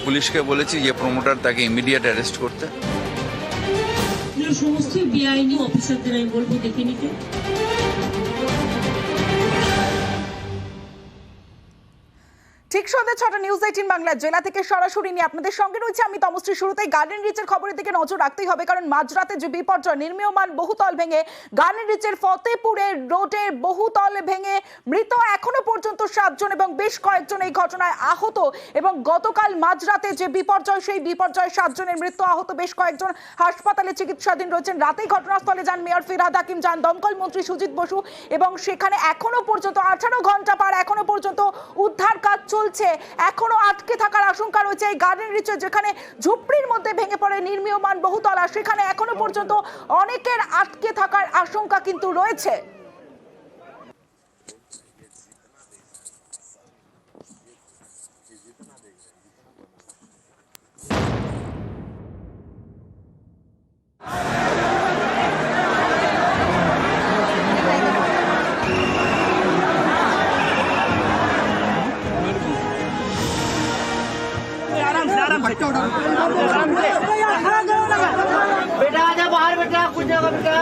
পুলিশকে বলেছি যে প্রমোটার তাকে ইমিডিয়েট অ্যারেস্ট করতে। সমস্ত বেআইনি অফিসারদের আমি বলবো দেখে নিতে। ঠিক সন্ধ্যা 6টা নিউজ 18 বাংলা জেলা থেকে সরাসরি নিয়ে আপনাদের সঙ্গে রয়েছে আমি তমশ্রী। শুরুতেই গার্ডেন রিচের খবরের দিকে নজর রাখতেই হবে, কারণ মাঝরাতে যে বিপর্যয়, নির্মীয়মান বহুতল ভেঙে গার্ডেন রিচের ফতেপুরের রোডের বহুতল ভেঙে মৃত এখনো পর্যন্ত 7 জন এবং বেশ কয়েকজন এই ঘটনায় আহত। এবং গতকাল মাঝরাতে যে বিপর্যয়, সেই বিপর্যয়ে 7 জনের মৃত্যু, আহত বেশ কয়েকজন হাসপাতালে চিকিৎসাধীন রয়েছেন। রাতেই ঘটনাস্থলে যান মেয়র ফিরহাদ হাকিম, যান দমকল মন্ত্রী সুজিত বসু, এবং সেখানে এখনো পর্যন্ত 18 ঘন্টা পার এখনো পর্যন্ত উদ্ধার কাজ চলছে। এখনো আটকে থাকার আশঙ্কা রয়েছে এই গার্ডেন রিচে, যেখানে ঝুপড়ির মধ্যে ভেঙে পড়ে নির্মীয়মান বহুতলা, সেখানে এখনো পর্যন্ত অনেকের আটকে থাকার আশঙ্কা কিন্তু রয়েছে। बेटा आजा बाहर, बेटा कुछ जगह बेटा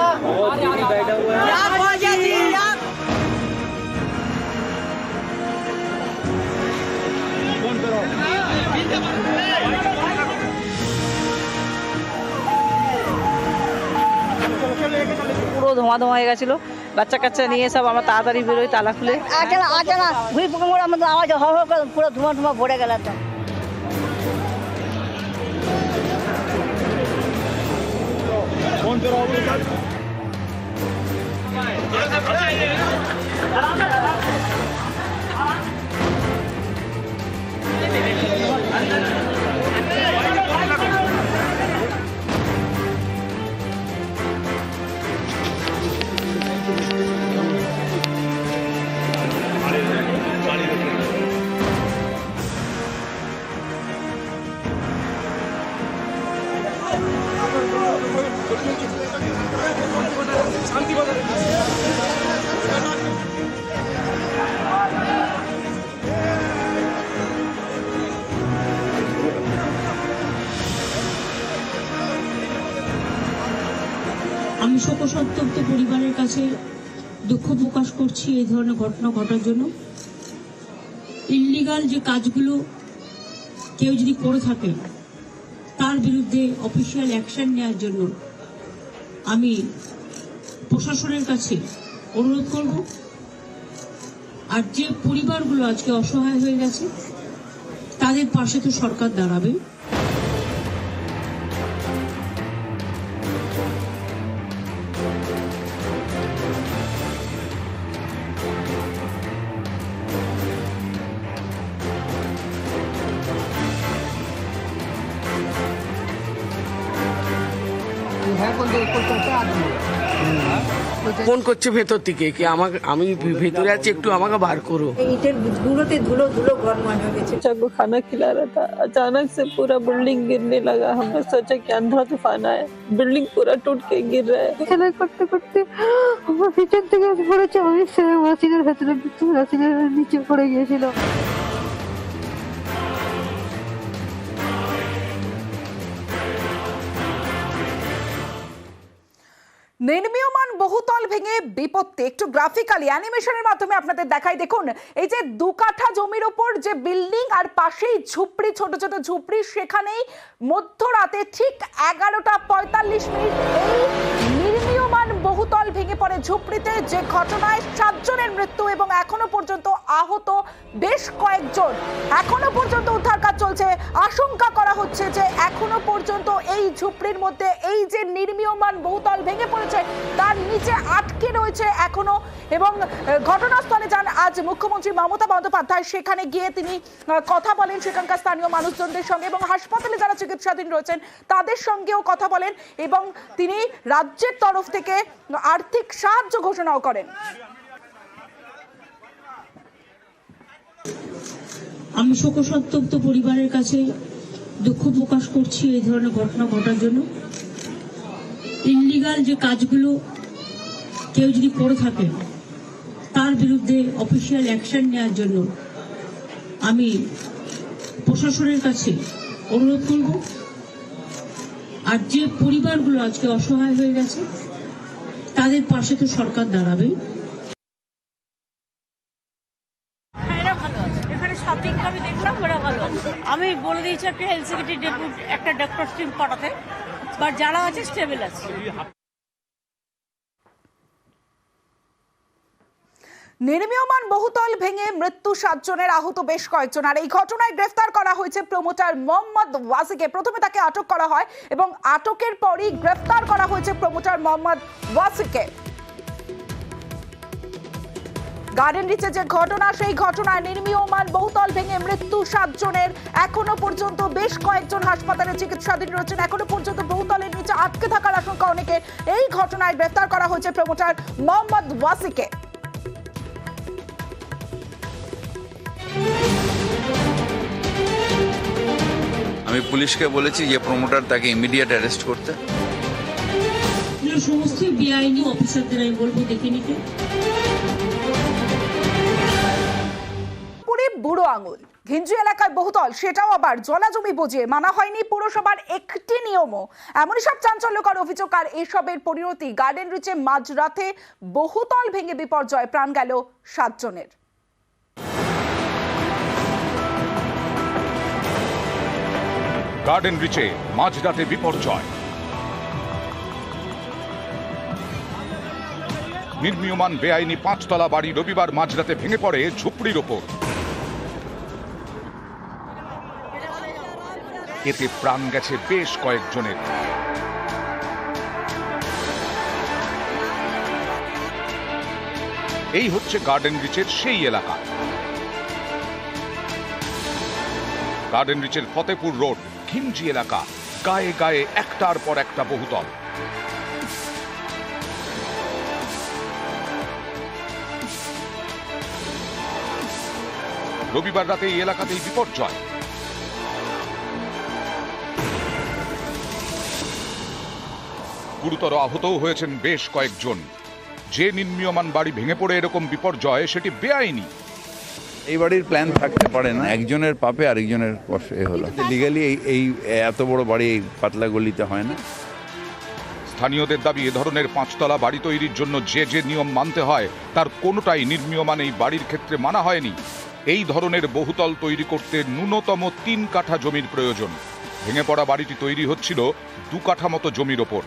পুরো ধোঁয়া ধোঁয়া হয়ে গেছিল। বাচ্চা কাচ্চা নিয়ে সব আমরা তাড়াতাড়ি বেরোই, তালা খুলে আচানা ঘুরি পোকা মোড় আমাদের আওয়াজ হ হ করে পুরো ধোঁয়া ধোঁয়া ভরে গেল একদম। আমি শোকসন্তপ্ত পরিবারের কাছে দুঃখ প্রকাশ করছি এই ধরনের ঘটনা ঘটার জন্য। ইল্লিগাল যে কাজগুলো কেউ যদি করে থাকে তার বিরুদ্ধে অফিসিয়াল অ্যাকশন নেওয়ার জন্য আমি প্রশাসনের কাছে অনুরোধ করব। আর যে পরিবারগুলো আজকে অসহায় হয়ে গেছে তাদের পাশে তো সরকার দাঁড়াবে। ফোন করছে ভেতর থেকে কি আমাকে, আমি ভেতরে আছি, একটু আমাকে বার করো। ইটের ধুলোতে ধুলো ধুলো ঘর मान हो गए। बच्चा को खाना खिला रहा था, अचानक से पूरा बिल्डिंग गिरने लगा। हमने सोचा कि अंधा तूफान आया, बिल्डिंग पूरा टूट के गिर रहा है। খেলা করতে করতে আমার পিছন থেকে পড়েছে, আমি মেশিনের ভেতরে মেশিনের নিচে পড়ে গিয়েছিল। নির্মীয়মান বহুতল ভেঙে বিপত্তি একটু গ্রাফিক্যালি অ্যানিমেশনের মাধ্যমে আপনাদের দেখাই। দেখুন, এই যে 2 কাঠা জমির ওপর যে বিল্ডিং আর পাশেই ঝুপড়ি, ছোট ছোট ঝুপড়ি, সেখানেই মধ্যরাতে ঠিক 11:45 এই নির্মীয়মান বহুতল ভেঙে পড়ে ঝুপড়িতে, যে ঘটনায় 7 জনের মৃত্যু এবং এখনো পর্যন্ত আহত বেশ কয়েকজন। এখনো পর্যন্ত উদ্ধার কাজ চলছে। আশঙ্কা করা হচ্ছে যে এখনো পর্যন্ত এই ঝুপড়ির মধ্যে এই যে নির্মীয়মান বহুতল ভেঙে পড়েছে তার নিচে আটকে রয়েছে এখনো। এবং ঘটনাস্থলে যান আজ মুখ্যমন্ত্রী মমতা বন্দ্যোপাধ্যায়, সেখানে গিয়ে তিনি কথা বলেন সেখানকার স্থানীয় মানুষজনদের সঙ্গে এবং হাসপাতালে যারা চিকিৎসাধীন রয়েছেন তাদের সঙ্গেও কথা বলেন, এবং তিনি রাজ্যের তরফ থেকে আর্থিক সাহায্য ঘোষণাও করেন। আমি শোকসন্তপ্ত পরিবারের কাছে দুঃখ প্রকাশ করছি এই ধরনের ঘটনা ঘটার জন্য। ইল্লিগাল যে কাজগুলো কেউ যদি করে থাকে তার বিরুদ্ধে অফিসিয়াল অ্যাকশন নেওয়ার জন্য আমি প্রশাসনের কাছে অনুরোধ করব, আর যে পরিবারগুলো আজকে অসহায় হয়ে গেছে তাদের পাশে তো সরকার দাঁড়াবে। এখানে সব দিক আমি দেখলাম ওরা ভালো। আমি বলে দিয়েছি একটা হেলথ সেক্রেটারি ডেপুট একটা ডক্টর টিম পাঠাতে, বাট যারা আছে স্টেবল আছে। নির্মীয়মান বহুতল ভেঙে মৃত্যু 7 জনের, আহত বেশ কয়েকজন। আর এই ঘটনায় গ্রেফতার করা হয়েছে প্রমোটার মোহাম্মদ ওয়াসিকে। প্রথমে তাকে আটক করা হয় এবং আটকের পরই গ্রেফতার করা হয়েছে প্রমোটার মোহাম্মদ ওয়াসিকে। গার্ডেন রিচে যে ঘটনা, সেই ঘটনায় নির্মীয়মান বহুতল ভেঙে মৃত্যু 7 জনের। এখনো পর্যন্ত বেশ কয়েকজন হাসপাতালে চিকিৎসাধীন রয়েছেন। এখনো পর্যন্ত বহুতলের নিচে আটকে থাকার আশঙ্কা অনেকের। এই ঘটনায় গ্রেফতার করা হয়েছে প্রমোটার মোহাম্মদ ওয়াসিকে। আমি পুলিশকে বলেছি যে প্রমোটার তাকে ইমিডিয়েট অ্যারেস্ট করতে। সমস্ত বেআইনি অফিসারদের আমি বলবো দেখে নিতে। বুড়ো আঙুল ঘিঞ্জি এলাকায় বহুতল, সেটাও আবার জলাজমি বুঝিয়ে মানা হয়নি পুরসভার একটি নিয়মও। এমনই সব চাঞ্চল্যকর অভিযোগ। আর এসবের পরিণতি গার্ডেন রিচে মাঝরাতে বহুতল ভেঙে বিপর্যয়, প্রাণ গেল 7 জনের। গার্ডেন রিচে মাঝরাতে বিপর্যয়, নির্মীয়মান বেআইনি 5 তলা বাড়ি রবিবার মাঝরাতে ভেঙে পড়ে ঝুপড়ির ওপর। এতে প্রাণ গেছে বেশ কয়েকজনের। এই হচ্ছে গার্ডেন রিচের সেই এলাকা। গার্ডেন রিচের ফতেপুর রোড ঘিঞ্জি এলাকা, গায়ে গায়ে একটার পর একটা বহুতল। রবিবার রাতে এই এলাকাতেই বিপর্যয়। গুরুতর আহতও হয়েছেন বেশ কয়েকজন। যে নির্মীয়মান বাড়ি ভেঙে পড়ে এরকম বিপর্যয়, সেটি বেআইনি। এই বাড়ির প্ল্যান থাকতে পারে না, একজনের পাপে আরেকজনের কষ্টে হলো। লিগালি এই এত বড় বাড়ি এই পাতলা গলিতে হয় না। স্থানীয়দের দাবি, এ ধরনের 5 তলা বাড়ি তৈরির জন্য যে যে নিয়ম মানতে হয় তার কোনোটাই নির্মীয়মান এই বাড়ির ক্ষেত্রে মানা হয়নি। এই ধরনের বহুতল তৈরি করতে ন্যূনতম 3 কাঠা জমির প্রয়োজন। ভেঙে পড়া বাড়িটি তৈরি হচ্ছিল 2 কাঠা মতো জমির ওপর।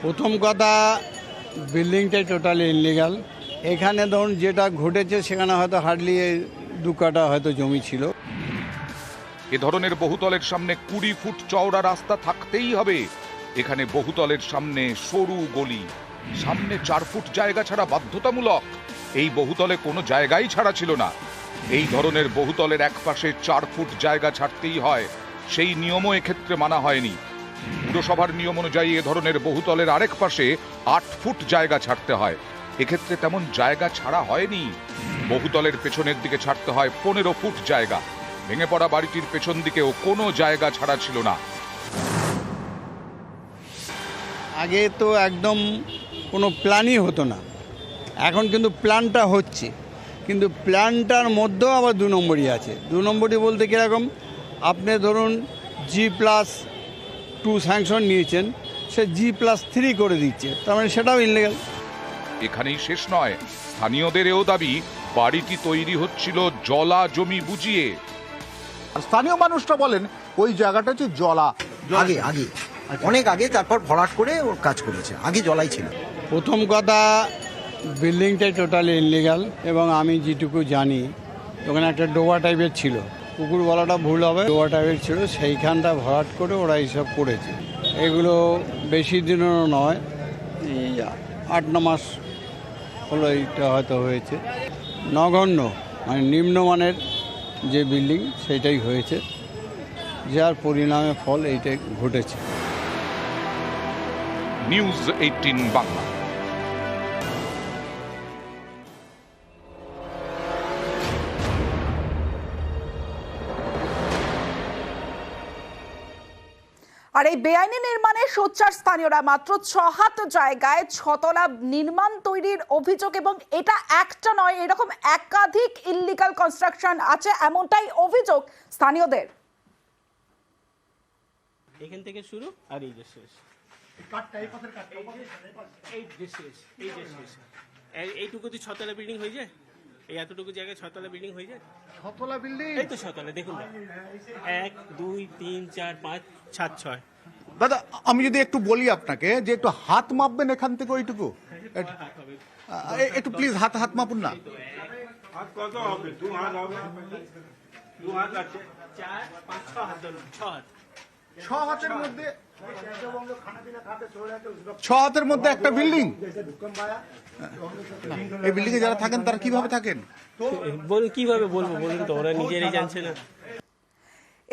প্রথম কথা, বিল্ডিংটাই টোটালি ইনলিগাল। এখানে ধরুন যেটা ঘটেছে সেখানে হয়তো হার্ডলি 2 কাঠা হয়তো জমি ছিল। এ ধরনের বহুতলের সামনে 20 ফুট চওড়া রাস্তা থাকতেই হবে। এখানে বহুতলের সামনে সরু গলি, সামনে 4 ফুট জায়গা ছাড়া বাধ্যতামূলক। এই বহুতলে কোনো জায়গাই ছাড়া ছিল না। এই ধরনের বহুতলের একপাশে 4 ফুট জায়গা ছাড়তেই হয়, সেই নিয়মও এক্ষেত্রে মানা হয়নি। পুরসভার নিয়ম অনুযায়ী এ ধরনের বহুতলের আরেক পাশে 8 ফুট জায়গা ছাড়তে হয়। এক্ষেত্রে তেমন জায়গা ছাড়া হয়নি। বহুতলের পেছনের দিকে ছাড়তে হয় 15 ফুট জায়গা। ভেঙে পড়া বাড়িটির পেছন দিকেও কোনো জায়গা ছাড়া ছিল না। আগে তো একদম কোনো প্ল্যানই হতো না, এখন কিন্তু প্ল্যানটা হচ্ছে। কিন্তু প্ল্যানটার মধ্যেও আবার 2 নম্বরই আছে। 2 নম্বরই বলতে কীরকম, আপনি ধরুন G+2 স্যাংশন নিয়েছেন, সে G+3 করে দিচ্ছে, তার মানে সেটাও ইনলিগাল। এখানেই শেষ নয়, স্থানীয়দেরও দাবি বাড়িটি তৈরি হচ্ছিল জলা জমি বুঝিয়ে। স্থানীয় মানুষরা বলেন ওই জায়গাটা হচ্ছে জলা, আগে অনেক আগে, তারপর ভরাট করে ওর কাজ করেছে, আগে জলাই ছিল। প্রথম কথা, বিল্ডিংটাই টোটালি ইনলিগাল। এবং আমি যেটুকু জানি ওখানে একটা ডোবা টাইপের ছিল, পুকুর বলাটা ভুল হবে, ডোবা টাইপের ছিল, সেইখানটা ভরাট করে ওরা এইসব করেছে। এগুলো বেশি দিনেরও নয়, এই 8-9 মাস হলো এইটা হয়তো হয়েছে। নগণ্য মানে নিম্নমানের যে বিল্ডিং সেটাই হয়েছে, যার পরিণামে ফল এইটাই ঘটেছে। নিউজ 18 বাংলা। আর এই বেআইনি নির্মাণে সোচ্চার স্থানীয়রা। মাত্র 6 হাত জায়গায় 6 তলা নির্মাণ তৈরির অভিযোগ, এবং এটা একটা নয়, এরকম একাধিক ইললিগাল কনস্ট্রাকশন আছে, এমনটাই অভিযোগ স্থানীয়দের। এখান থেকে শুরু আর এই যে শেষ, এই যে শেষ, এই যে শেষ। এইটুকু তো 6 তলা বিল্ডিং হয়ে যায়, এই এতটুকু জায়গায় 6 তলা বিল্ডিং হয়ে যায়। 6 তলা বিল্ডিং, এই তো 6 তলা, দেখুন 1 2 3 4 5 7 6। দাদা আমি যদি একটু বলি আপনাকে যে একটু হাত মাপবেন এখান থেকে ওইটুকু, একটু প্লিজ হাত মাপুন না। হাত কত হবে? 2 হাত হবে, 2 হাত আছে, 4 5 6 হাত ধরুন, 6 হাত। 6 হাতের মধ্যে 6 হাতের মধ্যে একটা বিল্ডিং। এই বিল্ডিং এ যারা থাকেন তারা কিভাবে থাকেন বলুন, কিভাবে বলবো বলুন তো, ওরা নিজেরাই জানছে না।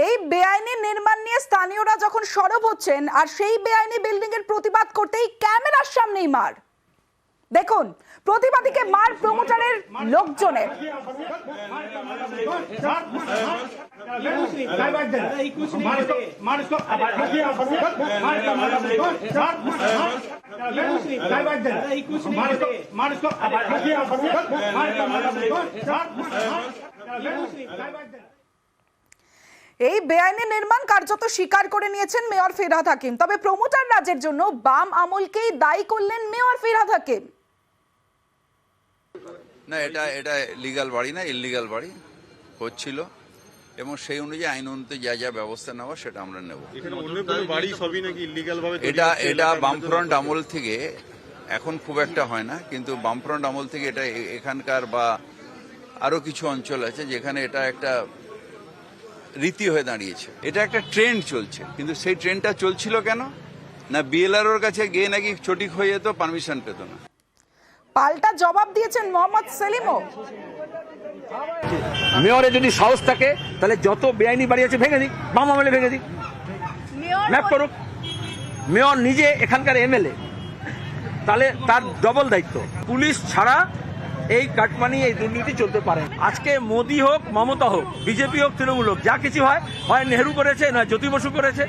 এই বেআইনি নির্মাণ নিয়ে স্থানীয়রা যখন সরব হচ্ছেন আর সেই বেআইনি বিল্ডিং এর প্রতিবাদ করতেই ক্যামেরার সামনেই মার। দেখুন প্রতিবাদীকে মার প্রমোটারের লোকজনের। এই বেআইনি নির্মাণ কার্যত স্বীকার করে নিয়েছেন মেয়র ফিরহাদ হাকিম। তবে প্রমোটার রাজের জন্য বাম আমলকেই দায়ী করলেন মেয়র ফিরহাদ হাকিম। না, এটা লিগ্যাল বাড়ি না, ইললিগাল বাড়ি হচ্ছিল এবং সেই অনুযায়ী আইন অনুযায়ী যা ব্যবস্থা নেওয়া সেটা আমরা নেব। এটা বামফ্রন্ট আমল থেকে, এখন খুব একটা হয় না, কিন্তু বামফ্রন্ট আমল থেকে এটা এখানকার বা আরো কিছু অঞ্চল আছে যেখানে এটা একটা রীতি হয়ে দাঁড়িয়েছে। এটা একটা ট্রেন্ড চলছে, কিন্তু সেই ট্রেন্ডটা চলছিল কেন না, বিএলআরওর কাছে গিয়ে নাকি সঠিক হয়ে যেত, পারমিশন পেত না। পাল্টা জবাব দিয়েছেন মোহাম্মদ সেলিমও। মেয়রের যদি সাহস থাকে তাহলে যত বেআইনি বাড়ি আছে ভেঙে দিক, বাম আমলে ভেঙে দিক, ম্যাপ করুক। মেয়র নিজে এখানকার এমএলএ, তাহলে তার ডবল দায়িত্ব। পুলিশ ছাড়া এই কাটমানি, এই দুর্নীতি চলতে পারে। আজকে মোদি হোক, মমতা হোক, বিজেপি হোক, তৃণমূল হোক, যা কিছু হয়, হয় নেহেরু করেছে না জ্যোতি বসু করেছে,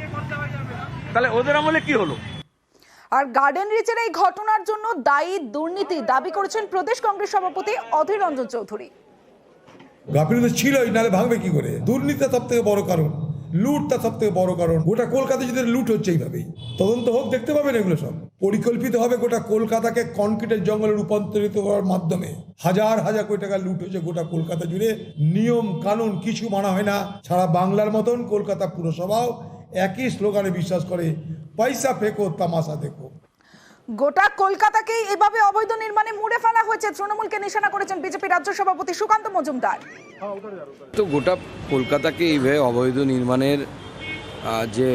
তাহলে ওদের আমলে কি হলো? আর গার্ডেন রিচের এই ঘটনার জন্য দায়ী দুর্নীতি দাবি করেছেন প্রদেশ কংগ্রেস সভাপতি অধীর রঞ্জন চৌধুরী। গাফিলতি ছিলই, নাহলে ভাঙবে কি করে? দুর্নীতি সব থেকে বড় কারণ, লুটটা সব থেকে বড় কারণ। গোটা কলকাতা যদি লুট হচ্ছে এইভাবেই, তদন্ত হোক, দেখতে পাবেন এগুলো সব পরিকল্পিত হবে। গোটা কলকাতাকে কনক্রিটের জঙ্গলে রূপান্তরিত করার মাধ্যমে হাজার হাজার কোটি টাকা লুট হয়েছে গোটা কলকাতা জুড়ে। নিয়ম কানুন কিছু মানা হয় না। সারা বাংলার মতন কলকাতা পুরসভাও একই স্লোগানে বিশ্বাস করে, পয়সা ফেকো তামাশা দেখো। গোটা কলকাতাকেই এভাবে অবৈধ নির্মাণে মুড়ে ফেলা হয়েছে, তৃণমূলকে নিশানা করেছেন বিজেপি রাজ্য সভাপতি সুকান্ত মজুমদার। তো গোটা কলকাতাকে এইভাবে অবৈধ নির্মাণের যে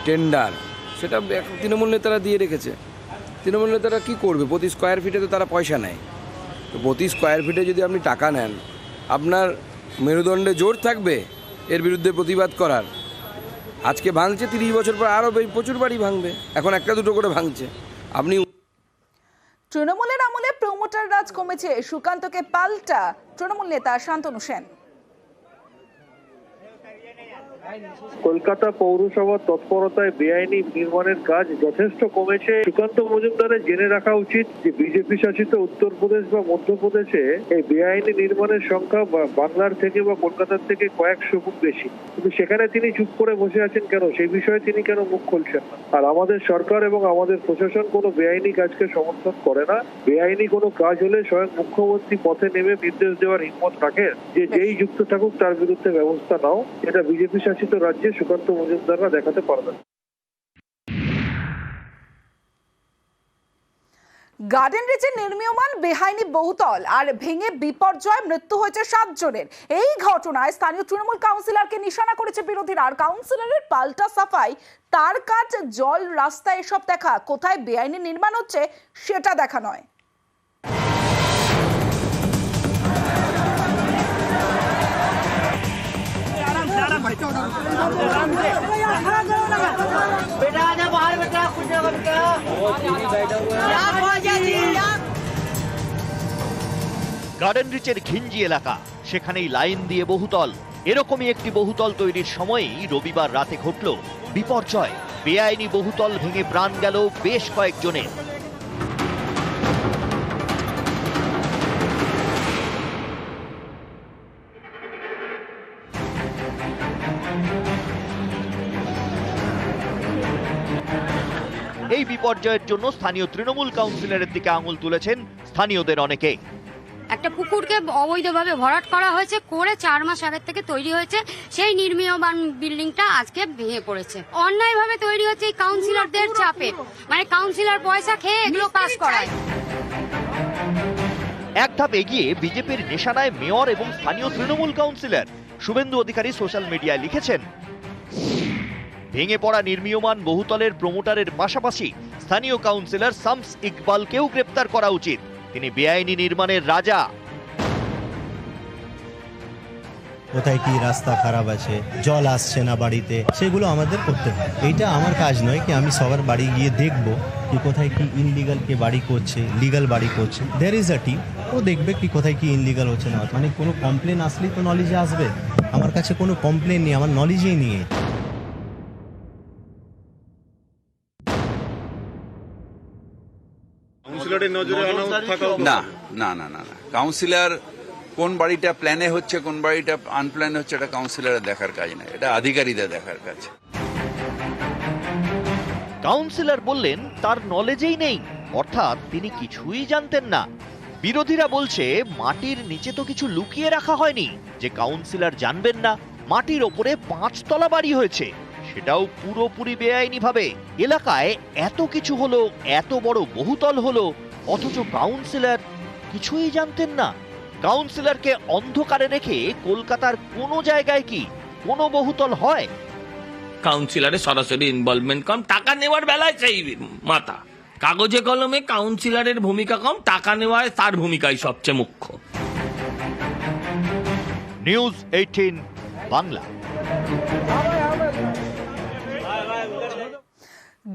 টেন্ডার, সেটা তৃণমূল নেতারা দিয়ে রেখেছে। তৃণমূল নেতারা কী করবে? প্রতি স্কোয়ার ফিটে তো তারা পয়সা নেয়। তো প্রতি স্কোয়ার ফিটে যদি আপনি টাকা নেন, আপনার মেরুদণ্ডে জোর থাকবে এর বিরুদ্ধে প্রতিবাদ করার। আজকে ভাঙছে, 30 বছর পর আরও প্রচুর বাড়ি ভাঙবে, এখন একটা দুটো করে ভাঙছে। আপনি তৃণমূলের আমলে প্রমোটার রাজ কমেছে, সুকান্তকে পাল্টা তৃণমূল নেতা শান্তনু সেন। কলকাতা পৌরসভার তৎপরতায় বেআইনি নির্মাণের কাজ যথেষ্ট কমেছে। সুকান্ত মজুমদারের জেনে রাখা উচিত যে বিজেপি শাসিত উত্তরপ্রদেশ বা মধ্যপ্রদেশে এই বেআইনি নির্মাণের সংখ্যা বাংলার থেকে বা কলকাতার থেকে কয়েকশো গুণ বেশি, কিন্তু সেখানে তিনি চুপ করে বসে আছেন কেন? সেই বিষয়ে তিনি কেন মুখ খুলছেন না? আর আমাদের সরকার এবং আমাদের প্রশাসন কোনো বেআইনি কাজকে সমর্থন করে না। বেআইনি কোনো কাজ হলে স্বয়ং মুখ্যমন্ত্রী পথে নেমে নির্দেশ দেওয়ার হিম্মত রাখেন যে যেই যুক্ত থাকুক তার বিরুদ্ধে ব্যবস্থা নাও। এটা বিজেপি শাসিত রাজ্যে সুকান্ত মজুমদাররা দেখাতে পারবেন। গার্ডেন রিচে নির্মীয়মান বেআইনি বহুতল আর ভেঙে বিপর্যয়, মৃত্যু হয়েছে 7 জনের। এই ঘটনায় স্থানীয় তৃণমূল কাউন্সিলরকে নিশানা করেছে বিরোধীরা। আর কাউন্সিলরের পাল্টা সাফাই, তার কাজ জল রাস্তা এসব দেখা, কোথায় বেআইনি নির্মাণ হচ্ছে সেটা দেখা নয়। গার্ডেন রিচের ঘিঞ্জি এলাকা, সেখানেই লাইন দিয়ে বহুতল। এরকমই একটি বহুতল তৈরির সময়ই রবিবার রাতে ঘটল বিপর্যয়। বেআইনি বহুতল ভেঙে প্রাণ গেল বেশ কয়েকজনের। এই বিপর্যয়ের জন্য স্থানীয় তৃণমূল কাউন্সিলরের দিকে আঙুল তুলেছেন স্থানীয়দের অনেকে। একটা পুকুরকে অবৈধভাবে ভরাট করা হয়েছে, করে 4 মাস আগের থেকে তৈরি হয়েছে, সেই নির্মীয়মান বিল্ডিংটা আজকে ভেঙে পড়েছে। অন্যায়ভাবে তৈরি হচ্ছে এই কাউন্সিলরদের চাপে, মানে কাউন্সিলর পয়সা খেয়ে এগুলো কাজ করায়। এক ধাপ এগিয়ে বিজেপির নিশানায় মেয়র এবং স্থানীয় তৃণমূল কাউন্সিলর। শুভেন্দু অধিকারী সোশ্যাল মিডিয়ায় লিখেছেন, ভেঙে পড়া নির্মীয়মান বহুতলের প্রমোটারের পাশাপাশি স্থানীয় কাউন্সিলর শামস ইকবালকেও গ্রেপ্তার করা উচিত। তিনি বেআইনি নির্মাণের রাজা। কোথায় কি রাস্তা খারাপ আছে, জল আসছে না বাড়িতে, সেগুলো আমাদের করতে হয়। এইটা আমার কাজ নয় কি আমি সবার বাড়ি গিয়ে দেখবো কি কোথায় কি ইনলিগাল কে বাড়ি করছে, লিগাল বাড়ি করছে। দেয়ার ইজ আ টিম, ও দেখবে কি কোথায় কি ইনলিগাল হচ্ছে না। মানে কোনো কমপ্লেন আসলেই তো নলেজে আসবে। আমার কাছে কোনো কমপ্লেন নেই, আমার নলেজেই নিয়ে। না না না না না, কাউন্সিলর কোন বাড়িটা প্ল্যানে হচ্ছে কোন বাড়িটা আনপ্ল্যানে হচ্ছে এটা কাউন্সিলরের দেখার কাজ না, এটা আধিকারিকদের দেখার কাজ। কাউন্সিলর বললেন তার নলেজেই নেই, অর্থাৎ তিনি কিছুই জানতেন না। বিরোধীরা বলছে মাটির নিচে তো কিছু লুকিয়ে রাখা হয়নি যে কাউন্সিলর জানবেন না মাটির ওপরে 5 তলা বাড়ি হয়েছে, সেটাও পুরোপুরি বেআইনি ভাবে। এলাকায় এত কিছু হলো, এত বড় বহুতল হলো, অথচ কাউন্সিলর কিছুই জানতেন না। কাউন্সিলরকে অন্ধকারে রেখে কলকাতার কোনো জায়গায় কি কোনো বহুতল হয়? কাউন্সিলরের সরাসরি ইনভলভমেন্ট কম, টাকা নেওয়ার বেলায় সেই মাথা। কাগজে কলমে কাউন্সিলরের ভূমিকা কম, টাকা নেওয়ায় তার ভূমিকাই সবচেয়ে মুখ্য। নিউজ 18 বাংলা।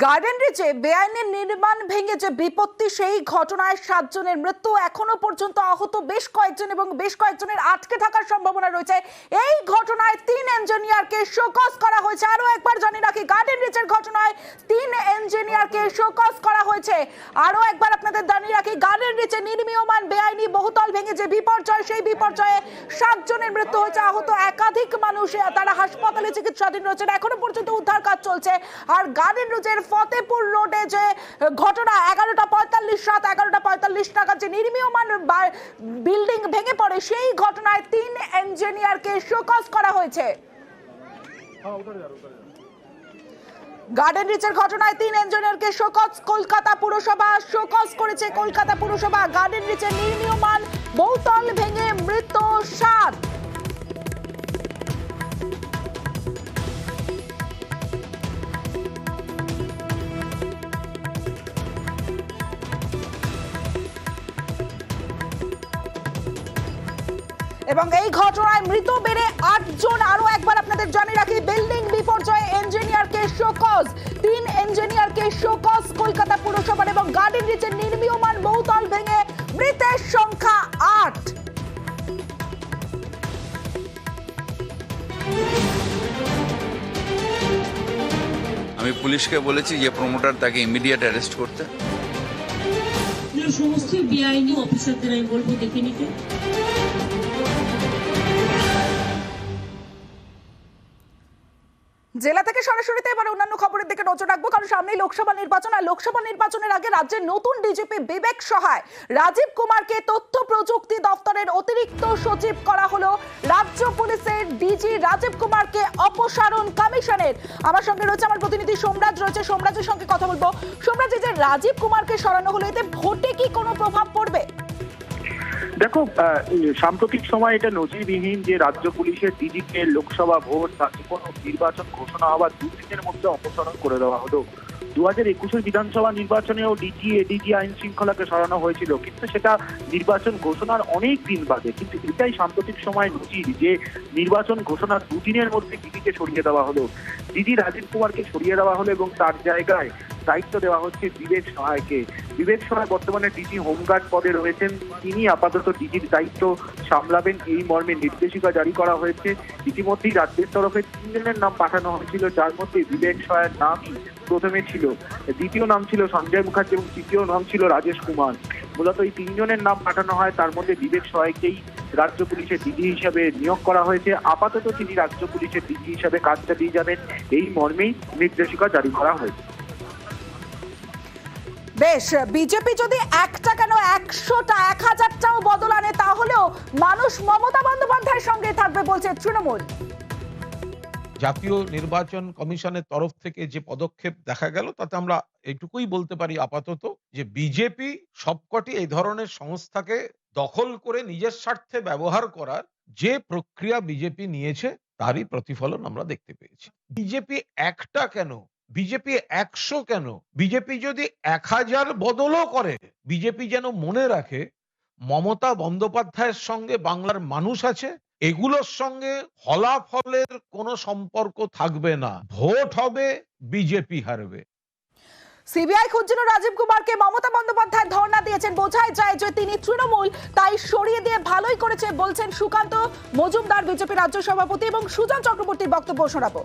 গার্ডেন রিচে বেআইনি নির্মাণ ভেঙে যে বিপত্তি, সেই ঘটনায় 7 জনের মৃত্যু, এখনো পর্যন্ত আহত বেশ কয়েকজন এবং বেশ কয়েকজনের আটকে থাকার সম্ভাবনা রয়েছে। এই ঘটনায় 3 ইঞ্জিনিয়ারকে শোকজ করা হয়েছে। আরো একবার জানিয়ে রাখি, গার্ডেন রিচের ঘটনায় 3 ইঞ্জিনিয়ারকে শোকজ করা হয়েছে। আরো একবার আপনাদের জানিয়ে রাখি, গার্ডেন রিচে নির্মীয়মান বেআইনি বহুতল ভেঙে যে বিপর্যয়, সেই বিপর্যয়ে 7 জনের মৃত্যু হয়েছে, আহত একাধিক মানুষ, তারা হাসপাতালে চিকিৎসাধীন রয়েছেন। এখনো পর্যন্ত উদ্ধার কাজ চলছে। আর গার্ডেন রিচের ফতেপুর রোডে যে ঘটনা, 11:45 রাত 11:45 নাগাদ যে নির্মীয়মান বিল্ডিং ভেঙে পড়ে, সেই ঘটনায় 3 ইঞ্জিনিয়ারকে শোকজ করা হয়েছে। গার্ডেন রিচের ঘটনায় 3 ইঞ্জিনিয়ারকে শোকজ কলকাতা পুরসভা, শোকজ করেছে কলকাতা পুরসভা। গার্ডেন রিচের নির্মীয়মান বহুতল ভেঙে মৃত্যু 7। এবং এই ঘটনায় মৃত বেড়ে 8 জন। আরো একবার আপনাদের জানিয়ে রাখি, বিল্ডিং বিপর্যয়ে ইঞ্জিনিয়ারকে শোকজ, 3 ইঞ্জিনিয়ারকে শোকজ কলকাতা পুরসভার। এবং গার্ডেন রিচের নির্মীয়মান বহুতল ভেঙে মৃতের সংখ্যা 8। আমি পুলিশকে বলেছি যে প্রমোটার তাকে ইমিডিয়েট অ্যারেস্ট করতে। সমস্ত বেআইনি অফিসারদের আমি বলবো দেখে নিতে। জেলা থেকে সরাসরিতে এবার অন্যান্য খবরের দিকে নজর রাখবো, কারণ সামনেই লোকসভা নির্বাচন। আর লোকসভা নির্বাচনের আগে রাজ্যের নতুন ডিজিপি বিবেক সহায় রাজীব কুমারকে তথ্য প্রযুক্তি দপ্তরের অতিরিক্ত সচিব করা হলো। রাজ্য পুলিশের ডিজি রাজীব কুমারকে অপসারণ কমিশনের। আমার সঙ্গে রয়েছে আমার প্রতিনিধি সোমরাজ রয়েছে, সোমরাজের সঙ্গে কথা বলবো। সোমরাজ, যে রাজীব কুমারকে সরানো হলো, এতে ভোটে কি কোনো প্রভাব পড়বে? দেখো, সাম্প্রতিক সময় এটা নজিরবিহীন যে রাজ্য পুলিশের ডিজিকে লোকসভা ভোট বা যে কোনো নির্বাচন ঘোষণা হওয়ার 2 দিনের মধ্যে অপসারণ করে দেওয়া হলো। 2021 বিধানসভা নির্বাচনেও ডিজি এডিজি আইন শৃঙ্খলাকে সরানো হয়েছিল, কিন্তু সেটা নির্বাচন ঘোষণার অনেক দিন বাদে। কিন্তু এটাই সাম্প্রতিক সময় নজির যে নির্বাচন ঘোষণার 2 দিনের মধ্যে ডিজিকে সরিয়ে দেওয়া হলো। ডিজি রাজীব কুমারকে সরিয়ে দেওয়া হলো এবং তার জায়গায় দায়িত্ব দেওয়া হচ্ছে বিবেক সহায়কে। বিবেক সহায় বর্তমানে ডিজি হোমগার্ড পদে রয়েছেন, তিনি আপাতত ডিজির দায়িত্ব সামলাবেন, এই মর্মে নির্দেশিকা জারি করা হয়েছে। ইতিমধ্যেই রাজ্যের তরফে 3 জনের নাম পাঠানো হয়েছিল, যার মধ্যে বিবেক সহায়ের নামই প্রথমে ছিল, দ্বিতীয় নাম ছিল সঞ্জয় মুখার্জি এবং তৃতীয় নাম ছিল রাজেশ কুমার। মূলত এই 3 জনের নাম পাঠানো হয়, তার মধ্যে বিবেক সহায়কেই রাজ্য পুলিশের ডিজি হিসাবে নিয়োগ করা হয়েছে। আপাতত তিনি রাজ্য পুলিশের ডিজি হিসাবে কাজ চালিয়ে যাবেন, এই মর্মেই নির্দেশিকা জারি করা হয়েছে। বেশ, বিজেপি যদি একটা কেন 100টা 1000টাও বদল আনে তাহলেও মানুষ মমতা বন্দ্যোপাধ্যায়ের সঙ্গে থাকবে বলছে তৃণমূল। জাতীয় নির্বাচন কমিশনের তরফ থেকে যে পদক্ষেপ দেখা গেল তাতে আমরা এইটুকুই বলতে পারি আপাতত যে বিজেপি সবকটি এই ধরনের সংস্থাকে দখল করে নিজের স্বার্থে ব্যবহার করার যে প্রক্রিয়া বিজেপি নিয়েছে তারই প্রতিফলন আমরা দেখতে পেয়েছি। বিজেপি একটা কেন, বিজেপি 100 কেন, বিজেপি যদি 1000 বদলও করে, বিজেপি যেন মনে রাখে মমতা বন্দ্যোপাধ্যায়ের সঙ্গে বাংলার মানুষ আছে, এগুলোর সঙ্গে ফলাফলের কোনো সম্পর্ক থাকবে না, ভোট হবে, বিজেপি হারবে। সিবিআই খুঁজছিল রাজীব কুমারকে, মমতা বন্দ্যোপাধ্যায় ধর্ণা দিয়েছেন, বোঝাই যায় যে তিনি তৃণমূল, তাই সরিয়ে দিয়ে ভালোই করেছে বলছেন সুকান্ত মজুমদার বিজেপি রাজ্য সভাপতি, এবং সুজন চক্রবর্তীর বক্তব্য শোনাবো।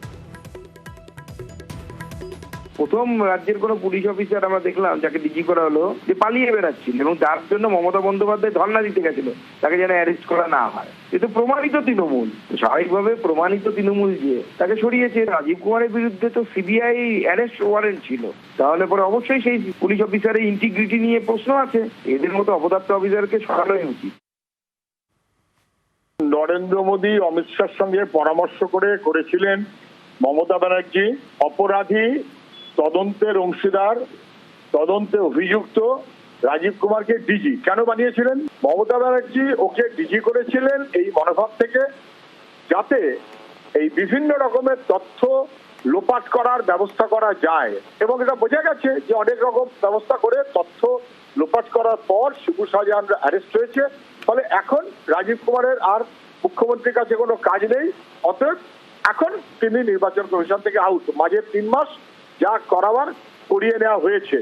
প্রথম রাজ্যের কোনো পুলিশ অফিসার আমরা দেখলাম যাকে ডিজি করা হলো যে পালিয়ে বেড়াচ্ছিল, এবং তার জন্য মমতা বন্দ্যোপাধ্যায় ধর্ণা দিতে গেছিল তাকে যেন অ্যারেস্ট করা না হয়। কিন্তু প্রমাণিত তৃণমূল, স্বাভাবিকভাবে প্রমাণিত তৃণমূল যে তাকে সরিয়েছে। রাজীব কুমারের বিরুদ্ধে তো সিবিআই অ্যারেস্ট ওয়ারেন্ট ছিল, তাহলে পরে অবশ্যই সেই পুলিশ অফিসারের ইন্টিগ্রিটি নিয়ে প্রশ্ন আছে। এদের মতো অপদার্থ অফিসারকে সরানোই উচিত। নরেন্দ্র মোদী অমিত শাহর সঙ্গে পরামর্শ করেছিলেন মমতা ব্যানার্জি অপরাধী, তদন্তের অংশীদার, তদন্তে অভিযুক্ত রাজীব কুমারকে ডিজি কেন বানিয়েছিলেন? মমতা ব্যানার্জি ওকে ডিজি করেছিলেন এই মনোভাব থেকে যাতে এই বিভিন্ন রকমের তথ্য লোপাট করার ব্যবস্থা করা যায়, এবং এটা বোঝা গেছে যে অনেক রকম ব্যবস্থা করে তথ্য লোপাট করার পর শিবু শাহজাহান অ্যারেস্ট হয়েছে। ফলে এখন রাজীব কুমারের আর মুখ্যমন্ত্রীর কাছে কোনো কাজ নেই, অতএব এখন তিনি নির্বাচন কমিশন থেকে আউট। মাঝে 3 মাস যা করাবার করিয়ে নেওয়া হয়েছে।